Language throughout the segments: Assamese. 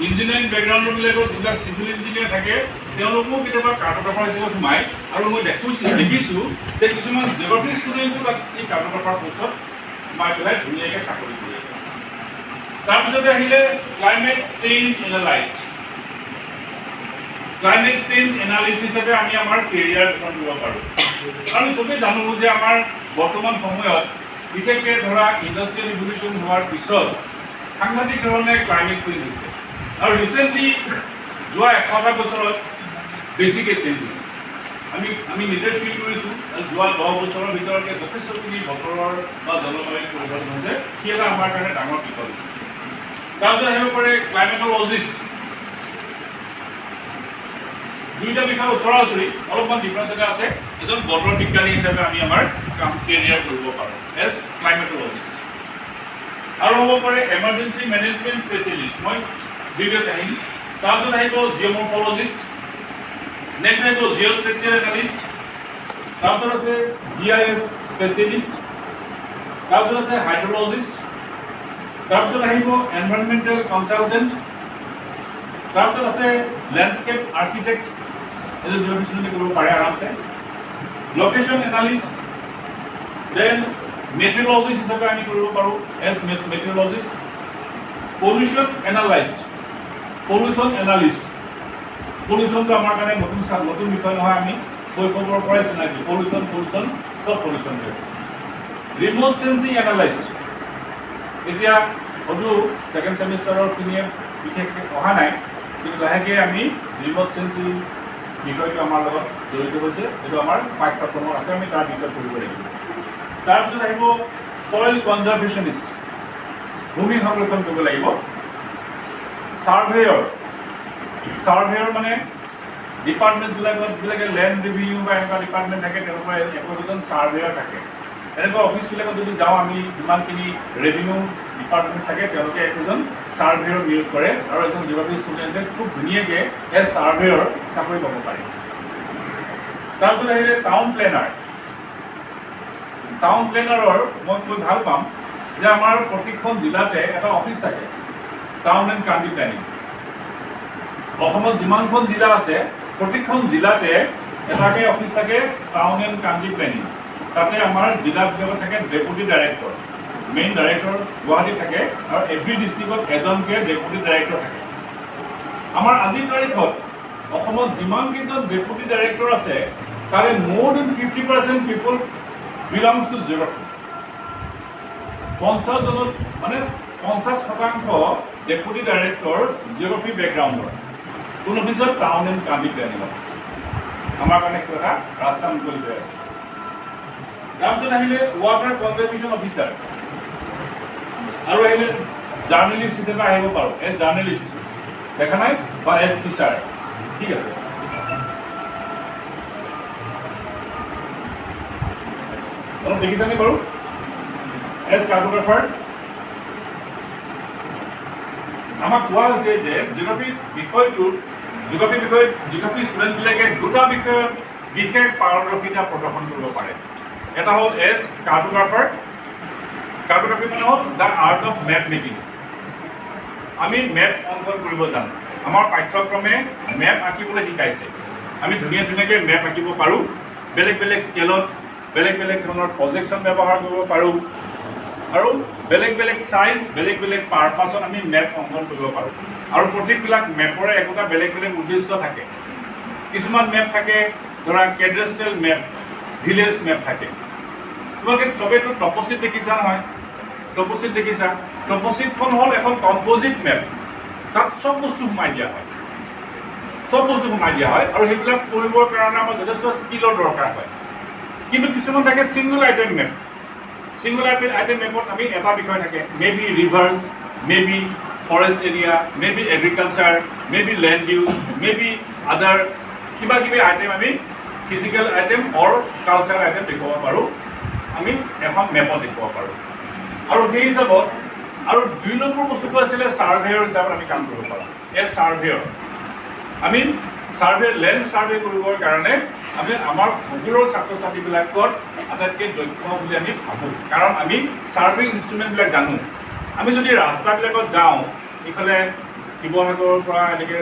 ইঞ্জিনিয়াৰিং বেকগ্ৰাউণ্ডবিলাকৰ যিবিলাক চিভিল ইঞ্জিনিয়াৰ থাকে তেওঁলোকো কেতিয়াবা কাৰ্টগ্ৰাফাৰ হিচাপে সোমায় আৰু মই দেখিছোঁ যে কিছুমান জিঅ'গ্ৰাফি ষ্টুডেণ্টো তাত এই কাৰ্টগ্ৰাফাৰ পোষ্টত সোমাই পেলাই ধুনীয়াকৈ চাকৰি কৰি আছে। তাৰপিছতে আহিলে climate change analyst. Climate change analyst হিচাপে আমি আমাৰ কেৰিয়াৰ গঠন কৰিব পাৰোঁ। আমি চবেই জানো যে আমাৰ বৰ্তমান সময়ত বিশেষকৈ ধৰা ইণ্ডাষ্ট্ৰিয়েল ৰিভলিউশ্যন হোৱাৰ পিছত সাংঘাতিক ধৰণে ক্লাইমেট চেঞ্জ হৈছে আৰু ৰিচেণ্টলি যোৱা 100টা বছৰত বেছিকৈ চেঞ্জ হৈছে। আমি নিজে ফিল কৰিছোঁ যোৱা 10 বছৰৰ ভিতৰতে যথেষ্টখিনি বতৰৰ বা জলবায়ু পৰিৱৰ্তন হৈছে, সি এটা আমাৰ কাৰণে ডাঙৰ বিপদ হৈছে। তাৰপিছত আহিব পাৰে ক্লাইমেটলজিষ্ট। দুইটা বিষয় ওচৰা ওচৰি অলপমান ডিফাৰেঞ্চ এটা আছে। এজন বতৰ বিজ্ঞানী হিচাপে আমি আমাৰ কাম কেৰিয়াৰ কৰিব পাৰোঁ এজ ক্লাইমেটলজিষ্ট। আৰু হ'ব পাৰে এমাৰ্জেঞ্চি মেনেজমেণ্ট স্পেচিয়েলিষ্ট, মই ডিটেইলছ আহিম। তাৰপিছত আহিব জিঅ'মৰ্ফলজিষ্ট, নেক্সট আহিব জিঅ' স্পেচিয়েল এনালিষ্ট, তাৰপিছত আছে GIS স্পেচিয়েলিষ্ট, তাৰপিছত আছে হাইড্ৰলজিষ্ট, তাৰপিছত আহিব এনভাইৰনমেণ্টেল কনচালটেণ্ট, তাৰপিছত আছে লেণ্ডস্কেপ আৰ্কিটেক্ট, এজন জিঅ'গ্ৰাফিষ্টে কৰিব পাৰে আৰামছে, লোকেশ্যন এনালিষ্ট, দেন মেট্ৰিঅলজিষ্ট হিচাপে আমি কৰিব পাৰোঁ এজ মেট্ৰিঅলজিষ্ট, পলিউশ্যন এনালাইষ্ট, পলিউশ্যনটো আমাৰ কাৰণে নতুন বিষয় নহয়, আমি শৈশৱৰ পৰাই চিনাকি পলিউশ্যন চব পলিউশ্যন হৈ আছে। ৰিম'ট চেন্সিং এনালাইষ্ট, এতিয়া হয়তো ছেকেণ্ড ছেমিষ্টাৰৰ খিনিয়ে বিশেষকৈ অহা নাই, কিন্তু লাহেকৈ আমি ৰিম'ট চেন্সিং বিষয়টো আমাৰ লগত জড়িত হৈছে, এইটো আমাৰ পাঠ্যক্ৰমত আছে, আমি তাৰ বিষয়ে পঢ়িব লাগিব। তাৰপিছত আহিব ছইল কনজাৰ্ভেশ্যনিষ্ট, ভূমি সংৰক্ষণ কৰিব লাগিব। ছাৰ্ভেয়ৰ মানে ডিপাৰ্টমেণ্টবিলাকে লেণ্ড ৰিভিউ বা এনেকুৱা ডিপাৰ্টমেণ্ট থাকে, তেওঁলোকৰ একোজন ছাৰ্ভেয়ৰ থাকে। এনেকুৱা অফিচবিলাকত যদি যাওঁ আমি যিমানখিনি ৰেভিনিউ ডিপাৰ্টমেণ্ট থাকে তেওঁলোকে একোজন ছাৰ্ভেয়ৰ নিয়োগ কৰে আৰু এজন জিঅ'গ্ৰাফি ষ্টুডেণ্টে খুব ধুনীয়াকৈ এই ছাৰ্ভেয়ৰ চাকৰি পাব পাৰে। তাৰপিছত আহিলে টাউন প্লেনাৰৰ মই ভাল পাম যে আমাৰ প্ৰতিখন জিলাতে এটা অফিচ থাকে টাউন এণ্ড কাণ্ট্ৰি প্লেনিং। অসমত যিমানখন জিলা আছে প্ৰতিখন জিলাতে এটাকৈ অফিচ থাকে টাউন এণ্ড কাণ্ট্ৰি প্লেনিং। তাতে আমাৰ জিলাবিলাকত থাকে ডেপুটি ডাইৰেক্টৰ, মেইন ডাইৰেক্টৰ গুৱাহাটীত থাকে আৰু এভৰি ডিষ্ট্ৰিক্টত এজনকৈ ডেপুটি ডাইৰেক্টৰ থাকে। আমাৰ আজিৰ তাৰিখত অসমত যিমানকেইজন ডেপুটি ডাইৰেক্টৰ আছে তাৰে মোৰ then 50% people belongs to geography. 50% deputy director geography বেকগ্ৰাউণ্ডৰ, কোন অফিচত টাউন এণ্ড কাণ্ট্ৰি প্লেনিঙত। আমাৰ কাৰণে এইটো এটা ৰাস্তা মুকলি হৈ আছে। তাৰপিছত আহিলে ৱাটাৰ কনজাৰ্ভেশ্যন অফিচাৰ আৰু আহিলে জাৰ্নেলিষ্ট হিচাপে আহিব পাৰোঁ, এজ জাৰ্নেলিষ্ট দেখা নাই বা এজ টিচাৰ, ঠিক আছে। অলপ দেখিছানে বাৰু এজ কাৰ্টোগ্ৰাফাৰ। আমাক কোৱা হৈছে যে জিঅ'গ্ৰাফি ষ্টুডেণ্টবিলাকে দুটা বিষয়ত বিশেষ পাৰদৰ্শিতা প্ৰদৰ্শন কৰিব পাৰে। এটা হ'ল এজ কাৰ্টোগ্ৰাফাৰ মানে হ'ল the art of map making. আমি মেপ অংকন কৰিব জানো, আমাৰ পাঠ্যক্ৰমে মেপ আঁকিবলৈ শিকাইছে। আমি ধুনীয়াকৈ মেপ আঁকিব পাৰোঁ, বেলেগ স্কেলত বেলেগ ধৰণৰ প্ৰজেকশ্যন ব্যৱহাৰ কৰিব পাৰোঁ আৰু বেলেগ চাইজ বেলেগ পাৰপাছত আমি মেপ অংকন কৰিব পাৰোঁ। আৰু প্ৰত্যেকবিলাক মেপৰে একোটা বেলেগ উদ্দেশ্য থাকে। কিছুমান মেপ থাকে ধৰা কেড্ৰেষ্ট্ৰেল মেপ, ভিলেজ মেপ থাকে। তোমালোকে চবেইতো টপ'চিট দেখিছা নহয়, টপ'চিটখন হ'ল এখন কম্প'জিট মেপ। তাত চব বস্তু সোমাই দিয়া হয় আৰু সেইবিলাক কৰিবৰ কাৰণে আমাৰ যথেষ্ট স্কিলৰ দৰকাৰ হয়। কিন্তু কিছুমান থাকে ছিংগল আইটেম মেপ। মেপত আমি এটা বিষয় থাকে, may be reverse, may be forest area, may be agriculture, may be land use, may be আদাৰ কিবা আইটেম আমি ফিজিকেল আইটেম অৰ কালচাৰেল আইটেম দেখুৱাব পাৰোঁ, আমি এখন মেপত দেখুৱাব পাৰোঁ। আৰু সেই হিচাপত আৰু 2 নম্বৰ বস্তুটো আছিলে ছাৰ্ভেয়ৰ হিচাপত আমি কাম কৰিব পাৰোঁ। এজ ছাৰ্ভেয়ৰ আমি লেণ্ড ছাৰ্ভে কৰিবৰ কাৰণে আমি আমাৰ ভূগোলৰ ছাত্ৰ ছাত্ৰীবিলাকত আটাইতকৈ দক্ষ বুলি আমি ভাবোঁ, কাৰণ আমি ছাৰ্ভে ইনষ্ট্ৰুমেণ্টবিলাক জানো। আমি যদি ৰাস্তাবিলাকত যাওঁ ইফালে শিৱসাগৰৰ পৰা এনেকৈ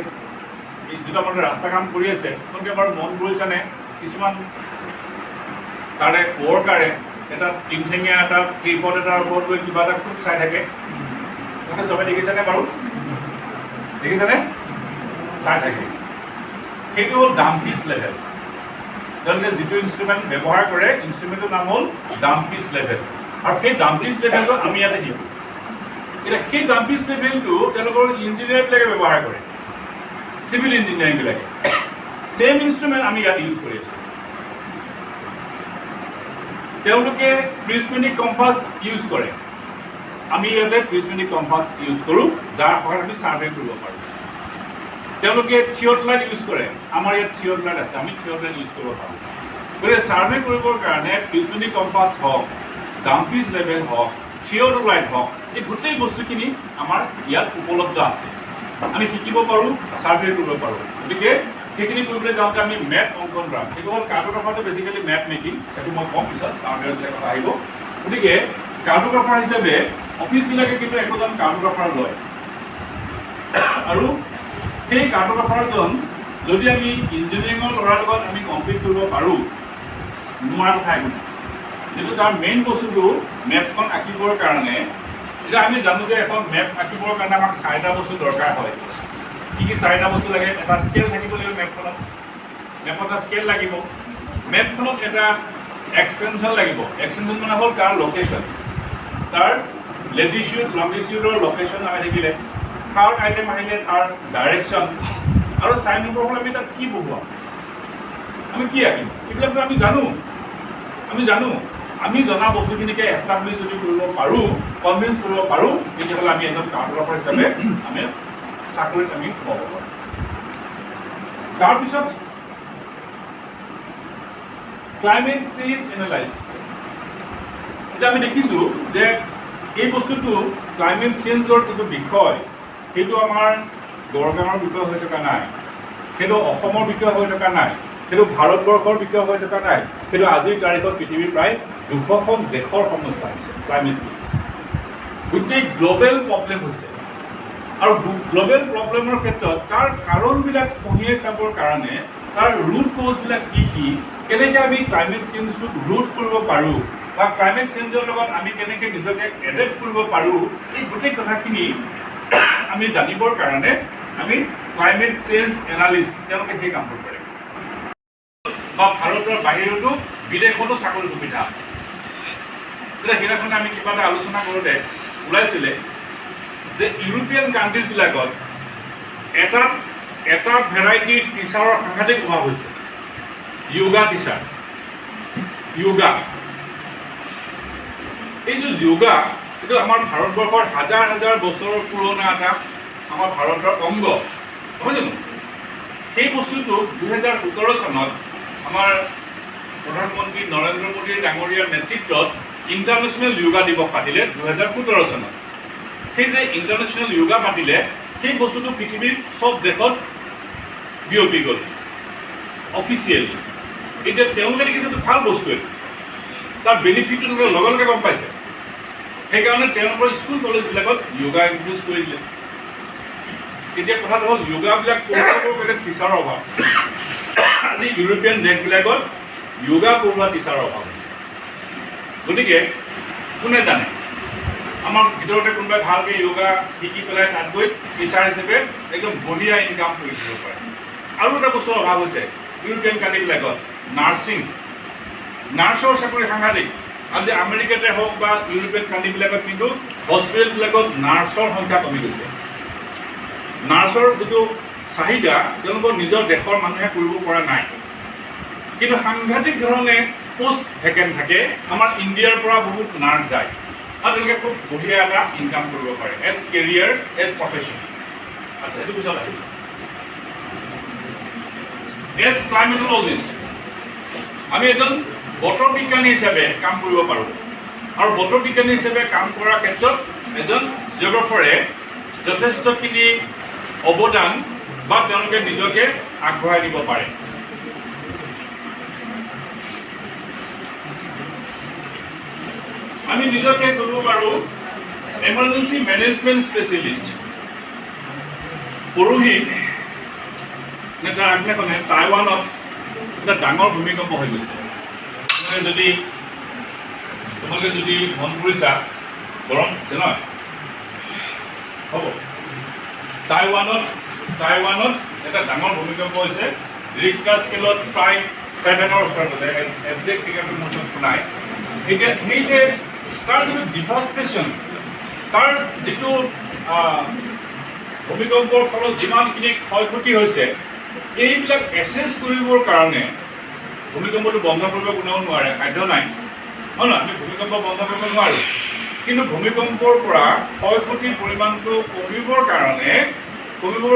যিটো আমাৰ ৰাস্তা কাম কৰি আছে তেওঁলোকে বাৰু মন কৰিছেনে কিছুমান তাৰে ৱৰ্কাৰে এটা তিনিঠেঙীয়া এটা ট্ৰিপত এটাৰ ওপৰত গৈ কিবা এটা খুব চাই থাকে তেওঁলোকে চবে দেখিছেনে বাৰু দেখিছেনে চাই থাকে সেইটো হ'ল ডাম্পিছ লেভেল তেওঁলোকে যিটো ইনষ্ট্ৰুমেণ্ট ব্যৱহাৰ কৰে ইনষ্ট্ৰুমেণ্টৰ নাম হ'ল ডাম্পিছ লেভেল আৰু সেই ডাম্পিছ লেভেলটো আমি ইয়াতে শিকোঁ এতিয়া সেই ডাম্পিছ লেভেলটো তেওঁলোকৰ ইঞ্জিনিয়াৰবিলাকে ব্যৱহাৰ কৰে চিভিল ইঞ্জিনিয়াৰিংবিলাকে ছেম ইনষ্ট্ৰুমেণ্ট আমি ইয়াত ইউজ কৰি আছোঁ তেওঁলোকে প্ৰিজমেটিক কম্পাছ ইউজ কৰে আমি ইয়াতে প্ৰিজমেটিক কম্পাছ ইউজ কৰোঁ যাৰ সহায়ত আমি ছাৰ্ভে কৰিব পাৰোঁ তেওঁলোকে থিয়'ডলাইট ইউজ কৰে আমাৰ ইয়াত থিয়'ডলাইট আছে আমি থিয়'ডলাইট ইউজ কৰিব পাৰোঁ গতিকে ছাৰ্ভে কৰিবৰ কাৰণে প্ৰিজমেটিক কম্পাছ হওক ডাম্পিছ লেভেল হওক থিয়'ডলাইট হওক এই গোটেই বস্তুখিনি আমাৰ ইয়াত উপলব্ধ আছে আমি শিকিব পাৰোঁ ছাৰ্ভে কৰিব পাৰোঁ গতিকে সেইখিনি কৰিবলৈ যাওঁতে আমি মেপ অংকন কৰাম সেইটো হ'ল কাৰ্টোগ্ৰাফাৰটো বেছিকেলি মেপ মেকিং সেইটো মই ক'ম পিছত ছাৰ্ভেবিলাক কথা আহিব গতিকে কাৰ্টোগ্ৰাফাৰ হিচাপে অফিচবিলাকে কিন্তু একোজন কাৰ্টোগ্ৰাফাৰ লয় আৰু সেই কাৰ্টোগ্ৰাফাৰজন যদি আমি ইঞ্জিনিয়াৰিঙৰ ল'ৰাৰ লগত আমি কম্পিট কৰিব পাৰোঁ নোৱাৰা কথা একো নাই যিটো তাৰ মেইন বস্তুটো মেপখন আঁকিবৰ কাৰণে এতিয়া আমি জানো যে এখন মেপ আঁকিবৰ কাৰণে আমাক 4টা বস্তু দৰকাৰ হয় কি কি 4টা বস্তু লাগে এটা স্কেল থাকিব লাগিব মেপখনত মেপত এটা স্কেল লাগিব মেপখনত এটা এক্সটেনশ্যন লাগিব এক্সটেনশ্যন মানে হ'ল তাৰ লোকেশ্যন তাৰ লেটিচিউড লংগিচিউডৰ লোকেশ্যন আমি থাকিলে থাৰ্ড আইটেম আহিলে তাৰ ডাইৰেকশ্যন আৰু 4 নম্বৰ হ'ল আমি তাত কি বহুৱাম আমি কি আঁকিম এইবিলাকতো আমি জানো আমি জনা বস্তুখিনিকে এষ্টাব্লিছ যদি কৰিব পাৰোঁ কনভিন্স কৰিব পাৰোঁ তেতিয়াহ'লে আমি এজন কাৰ্টোগ্ৰাফাৰ হিচাপে আমি চাকৰিত আমি সোমাব পাৰোঁ তাৰপিছত ক্লাইমেট চেঞ্জ এনালাইজ এতিয়া আমি দেখিছোঁ যে এই বস্তুটো ক্লাইমেট চেঞ্জৰ যিটো বিষয় সেইটো আমাৰ গড়গাঁৱৰ বিষয় হৈ থকা নাই সেইটো অসমৰ বিষয় হৈ থকা নাই সেইটো ভাৰতবৰ্ষৰ বিষয় হৈ থকা নাই সেইটো আজিৰ তাৰিখত পৃথিৱীৰ প্ৰায় 200খন দেশৰ সমস্যা হৈছে ক্লাইমেট চেঞ্জ গোটেই গ্ল'বেল প্ৰব্লেম হৈছে আৰু গ্ল'বেল প্ৰব্লেমৰ ক্ষেত্ৰত তাৰ কাৰণবিলাক কঢ়িয়াই চাবৰ কাৰণে তাৰ ৰুট কজবিলাক কি কেনেকৈ আমি ক্লাইমেট চেঞ্জটোক ৰোধ কৰিব পাৰোঁ বা ক্লাইমেট চেঞ্জৰ লগত আমি কেনেকৈ নিজকে এডেপ্ট কৰিব পাৰোঁ এই গোটেই কথাখিনি আমি জানিবৰ কাৰণে আমি ক্লাইমেট চেঞ্জ এনালিষ্ট তেওঁলোকে সেই কামবোৰ কৰে বা ভাৰতৰ বাহিৰতো বিদেশতো চাকৰি সুবিধা আছে এতিয়া সেইদিনাখনে আমি কিবা এটা আলোচনা কৰোঁতে ওলাইছিলে যে ইউৰোপিয়ান কাণ্ট্ৰিজবিলাকত এটা ভেৰাইটিৰ টিচাৰৰ সাংঘাতিক অভাৱ হৈছে য়োগা টিচাৰ য়োগা এই যে য়োগা এইটো আমাৰ ভাৰতবৰ্ষৰ হাজাৰ হাজাৰ বছৰৰ পুৰণা এটা আমাৰ ভাৰতৰ অংগ নহয় জানো সেই বস্তুটো 2017 চনত আমাৰ প্ৰধানমন্ত্ৰী নৰেন্দ্ৰ মোদী ডাঙৰীয়াৰ নেতৃত্বত ইণ্টাৰনেশ্যনেল য়োগা দিৱস পাতিলে 2017 চনত সেই যে ইণ্টাৰনেশ্যনেল য়োগা পাতিলে সেই বস্তুটো পৃথিৱীৰ চব দেশত বিয়পি গ'ল অফিচিয়েলি এতিয়া তেওঁলোকে দেখিছে এইটো ভাল বস্তু এইটো তাৰ বেনিফিটটো লগে লগে গম পাইছে সেইকাৰণে তেওঁলোকৰ স্কুল কলেজবিলাকত য়োগা ইনক্লুড কৰি দিলে এতিয়া কথাটো হ'ল য়োগাবিলাক বেলেগ টিচাৰৰ অভাৱ আজি ইউৰোপিয়ান দেশবিলাকত য়োগা পঢ়োৱা টিচাৰৰ অভাৱ গতিকে কোনে জানে আমাৰ ভিতৰতে কোনোবাই ভালকৈ য়োগা শিকি পেলাই তাত গৈ টিচাৰ হিচাপে একদম বঢ়িয়া ইনকাম কৰি দিব পাৰে আৰু এটা বস্তুৰ অভাৱ হৈছে ইউৰোপিয়ান কাণ্ট্ৰিবিলাকত নাৰ্ছৰ চাকৰি সাংঘাতিক আজি আমেৰিকাতে হওক বা ইউৰোপিয়ান কাণ্ট্ৰিবিলাকত কিন্তু হস্পিটেলবিলাকত নাৰ্ছৰ সংখ্যা কমি গৈছে নাৰ্ছৰ যিটো চাহিদা তেওঁলোকৰ নিজৰ দেশৰ মানুহে কৰিব পৰা নাই কিন্তু সাংঘাতিক ধৰণে পোষ্ট ভেকেণ্ট থাকে আমাৰ ইণ্ডিয়াৰ পৰা বহুত নাৰ্ছ যায় আৰু তেওঁলোকে খুব বঢ়িয়া এটা ইনকাম কৰিব পাৰে এজ কেৰিয়াৰ এজ প্ৰফেশ্যন আচ্ছা সেইটো পিছত আহিব এজ ক্লাইমেটলজিষ্ট আমি এজন বতৰ বিজ্ঞানী হিচাপে কাম কৰিব পাৰোঁ আৰু বতৰ বিজ্ঞানী হিচাপে কাম কৰাৰ ক্ষেত্ৰত এজন জিঅ'গ্ৰাফাৰে যথেষ্টখিনি অৱদান বা তেওঁলোকে নিজকে আগবঢ়াই দিব পাৰে আমি নিজকে কৰিব পাৰোঁ এমাৰ্জেঞ্চি মেনেজমেণ্ট স্পেচিয়েলিষ্ট পৰহি নে তাৰ আগদিনাখনে টাইৱানত এটা ডাঙৰ ভূমিকম্প হৈ গৈছে। তোমালোকে যদি মন কৰিছা গৰম আছে নহয় হ'ব টাইৱানত এটা ডাঙৰ ভূমিকম্প হৈছে ৰিক্টাৰ স্কেলত প্ৰায় 7ৰ ওচৰত একজেক্ট ফিগাৰটো মোৰ ওচৰত নাই। এতিয়া সেই যে তাৰ যিটো ডিভাষ্টেশ্যন তাৰ যিটো ভূমিকম্পৰ ফলত যিমানখিনি ক্ষয় ক্ষতি হৈছে এইবিলাক এছেছ কৰিবৰ কাৰণে ভূমিকম্পটো বন্ধ কৰিব কোনেও নোৱাৰে, সাধ্য নাই হয় নহয়, আমি ভূমিকম্প বন্ধ কৰিব নোৱাৰোঁ। কিন্তু ভূমিকম্পৰ পৰা ক্ষয় ক্ষতিৰ পৰিমাণটো কমিবৰ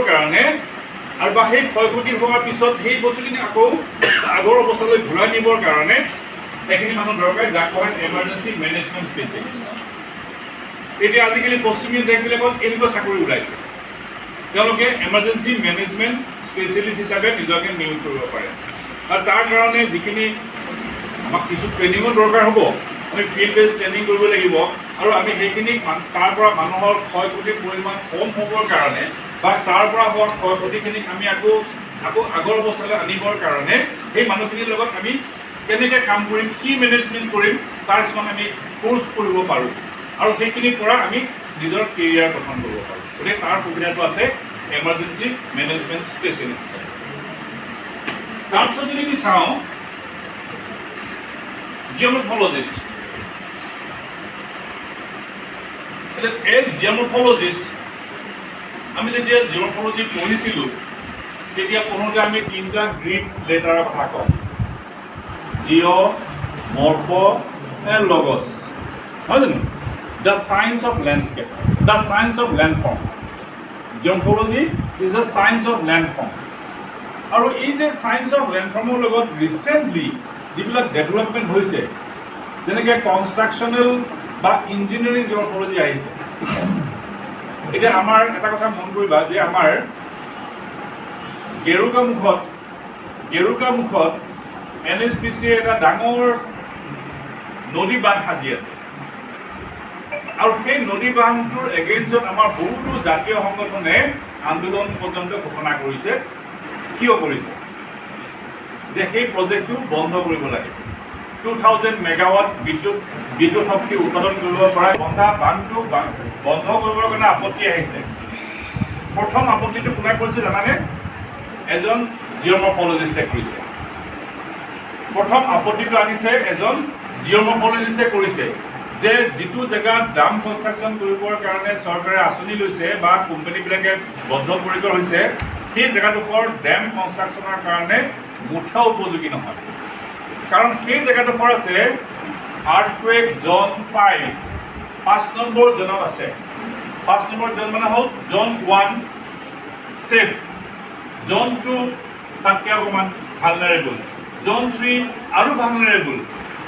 কাৰণে আৰু বা সেই ক্ষয় ক্ষতি হোৱাৰ পিছত সেই বস্তুখিনি আকৌ আগৰ অৱস্থালৈ ঘূৰাই নিবৰ কাৰণে সেইখিনি মানুহ দৰকাৰ, যাক কোৱা হয় এমাৰ্জেঞ্চি মেনেজমেণ্ট স্পেচিয়েলিষ্ট। এতিয়া আজিকালি পশ্চিমীয়া দেশবিলাকত এনেকুৱা চাকৰি ওলাইছে, তেওঁলোকে এমাৰ্জেঞ্চি মেনেজমেণ্ট স্পেচিয়েলিষ্ট হিচাপে নিজকে নিয়োগ কৰিব পাৰে। আৰু তাৰ কাৰণে যিখিনি আমাক কিছু ট্ৰেইনিঙৰ দৰকাৰ হ'ব, আমি ফিল্ড বেছ ট্ৰেইনিং কৰিব লাগিব আৰু আমি সেইখিনি তাৰ পৰা মানুহৰ ক্ষয় ক্ষতিৰ পৰিমাণ কম হ'বৰ কাৰণে বা তাৰ পৰা হোৱা ক্ষয় ক্ষতিখিনিক আমি আকৌ আগৰ অৱস্থালৈ আনিবৰ কাৰণে সেই মানুহখিনিৰ লগত আমি কেনেকৈ কাম কৰিম, কি মেনেজমেণ্ট কৰিম, তাৰ কিছুমান আমি কোৰ্চ কৰিব পাৰোঁ আৰু সেইখিনিৰ পৰা আমি নিজৰ কেৰিয়াৰ গঠন কৰিব পাৰোঁ। গতিকে তাৰ সুবিধাটো আছে এমাৰ্জেঞ্চি মেনেজমেণ্ট স্পেচিয়েলিষ্ট। তাৰপিছত যদি আমি চাওঁ জিঅ'মৰ্ফলজিষ্ট, এজ জিঅ'মৰ্ফলজিষ্ট আমি যেতিয়া জিঅ'মৰ্ফলজি পঢ়িছিলোঁ তেতিয়া পঢ়োঁতে আমি 3টা গ্ৰীক লেটাৰৰ কথা কওঁ, জিঅ', মৰ্ফ এণ্ড লগছ, হয় জানো? The science of landscape, the science of landform. Geomorphology is a science of landform. আৰু এই যে চায়েন্স অফ লেণ্ডফৰ্মৰ লগত ৰিচেণ্টলি যিবিলাক ডেভেলপমেণ্ট হৈছে, যেনেকৈ কনষ্ট্ৰাকশ্যনেল বা ইঞ্জিনিয়াৰিং জিঅ'মৰ্ফলজি আহিছে। এতিয়া আমাৰ এটা কথা মন কৰিবা যে আমাৰ গেৰুকামুখত NHPCয়ে এটা ডাঙৰ নদী বান্ধ সাজি আছে আৰু সেই নদী বান্ধটোৰ এগেইনষ্টত আমাৰ বহুতো জাতীয় সংগঠনে আন্দোলন পৰ্যন্ত ঘোষণা কৰিছে। কিয় কৰিছে? যে সেই প্ৰজেক্টটো বন্ধ কৰিব লাগে। 2000 মেগাৱাট বিদ্যুৎ শক্তি উৎপাদন কৰিব পৰা বান্ধটো বন্ধ কৰিবৰ কাৰণে আপত্তি আহিছে। প্ৰথম আপত্তিটো কোনে কৰিছে জানানে? এজন জিঅ'মৰ্ফলজিষ্টে কৰিছে। প্ৰথম আপত্তিটো আনিছে এজন জিঅ'মৰ্ফলজিষ্টে কৰিছে যে যিটো জেগাত ডাম কনষ্ট্ৰাকশ্যন কৰিবৰ কাৰণে চৰকাৰে আঁচনি লৈছে বা কোম্পানীবিলাকে বদ্ধপৰিকৰ হৈছে, সেই জেগাডোখৰ ডেম কনষ্ট্ৰাকশ্যনৰ কাৰণে মুঠা উপযোগী নহয়। কাৰণ সেই জেগাডোখৰ আছে আৰ্থকুৱেক জ'ন 5 নম্বৰ জ'নত আছে। 5 নম্বৰ জ'ন মানে হ'ল জ'ন 1 ছেফ, জ'ন 2 তাতকৈ অকণমান ভালনাৰেবল, জ'ন 3 আৰু ভালনাৰেবল,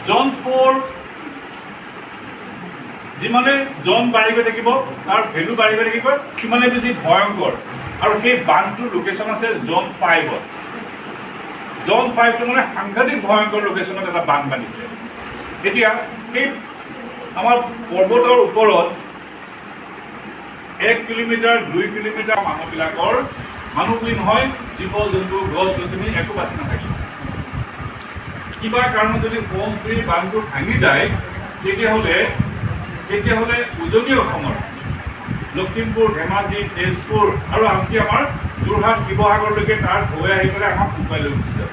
জ'ন 4 যিমানে জ'ন বাঢ়ি গৈ থাকিব তাৰ ভেলু বাঢ়ি গৈ থাকিব সিমানে বেছি ভয়ংকৰ। আৰু সেই বান্ধটোৰ লোকেশ্যন আছে জ'ন 5-ত। জ'ন 5টো মানে সাংঘাতিক ভয়ংকৰ লোকেশ্যনত এটা বান্ধ বান্ধিছে। এতিয়া সেই আমাৰ পৰ্বতৰ ওপৰত 1 কিলোমিটাৰ 2 কিলোমিটাৰ মানুহ বুলি নহয়, জীৱ জন্তু গছ গছনি একো বাচি নাথাকিব। কিবা কাৰণত যদি সোৱণশিৰি বান্ধটো ভাঙি যায় তেতিয়াহ'লে উজনি অসমৰ লখিমপুৰ, ধেমাজি, তেজপুৰ আৰু আনকি আমাৰ যোৰহাট, শিৱসাগৰলৈকে তাৰ হৈ আহি পেলাই আমাক উটুৱাই লৈ গুচি যাব।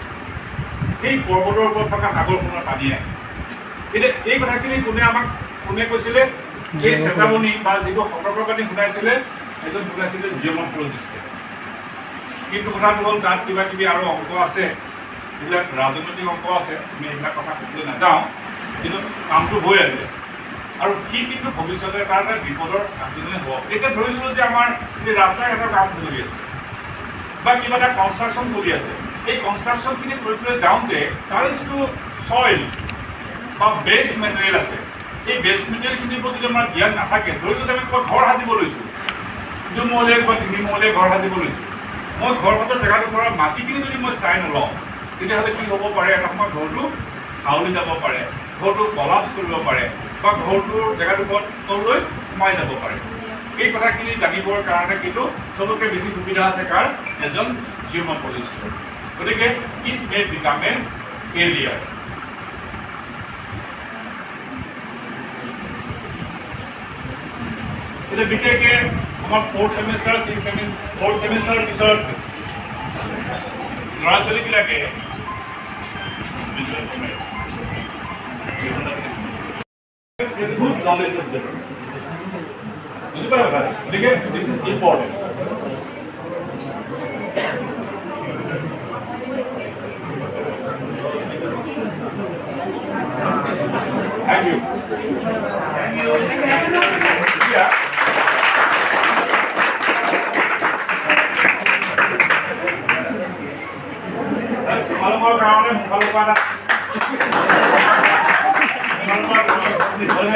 সেই পৰ্বতৰ ওপৰত থকা সাগৰখনৰ পানী আহে। এতিয়া এই কথাখিনি কোনে কৈছিলে? সেই চেতাৱনী বা যিবোৰ সতৰ্কবাণী শুনাইছিলে এজন শুনাইছিলে জিঅ'মৰ্ফলজিষ্টে। কিন্তু কথাটো হ'ল তাত কিবা কিবি আৰু অংক আছে, যিবিলাক ৰাজনৈতিক অংক আছে, আমি এইবিলাক কথা ক'বলৈ নাযাওঁ, কিন্তু কামটো হৈ আছে আৰু সি কিন্তু ভৱিষ্যতে তাৰ এটা বিপদৰ আগদিনে হ'ব। এতিয়া ধৰি ললোঁ যে আমাৰ এই ৰাস্তা ঘাটৰ কাম চলি আছে বা কিবা এটা কনষ্ট্ৰাকশ্যন চলি আছে। এই কনষ্ট্ৰাকশ্যনখিনি কৰিবলৈ যাওঁতে তাৰ যিটো চইল বা বেছ মেটেৰিয়েল আছে, এই বেছ মেটেৰিয়েলখিনিৰ প্ৰতি যদি আমাৰ জ্ঞান নাথাকে, ধৰি লওক আমি ক'ৰবাত ঘৰ সাজিব লৈছোঁ, 2 মহলীয়া বা 3 মহলীয়া ঘৰ সাজিব লৈছোঁ, মই ঘৰ সজা জেগাডোখৰৰ মাটিখিনি যদি মই চাই নলওঁ তেতিয়াহ'লে কি হ'ব পাৰে? এটা সময়ত ঘৰটো হাউলি যাব পাৰে, ঘৰটো কলাপছ কৰিব পাৰে বা ঘৰটোৰ জেগাডোখৰত তললৈ সোমাই যাব পাৰে। এই কথাখিনি জানিবৰ কাৰণে কিন্তু চবতকৈ বেছি সুবিধা আছে কাৰ এজন জিঅ'মৰ্ফলজিষ্টৰ গতিকে it May become a career এতিয়া বিশেষকৈ আমাৰ ফ'ৰ্থ ছেমিষ্টাৰ পিছত ল'ৰা ছোৱালীবিলাকে good knowledge of the বুজি পায় কথা গতিকে this is important Thank you. Yeah. তোমালোকৰ কাৰণে মুখালোকা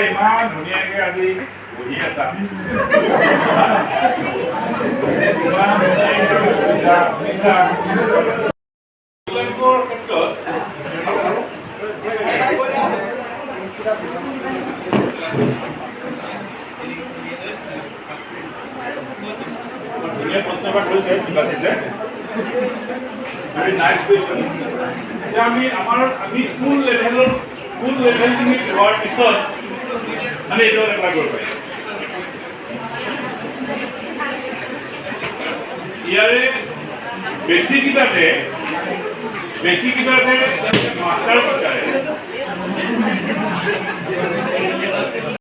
ইমান ধুনীয়াকৈ আজি বহি আছা ইমান ধুনীয়াকৈ ক্ষেত্ৰত ধুনীয়া প্ৰশ্ন এটা কৰিছে শিৱাশীছে ভেৰি নাইচ কুৱেশ্যন যে আমি কোন লেভেলখিনি হোৱাৰ পিছত আমি এইটো এপ্লাই কৰিব পাৰিম ইয়াৰে বেছিকেইটাতে মাষ্টাৰ বিচাৰে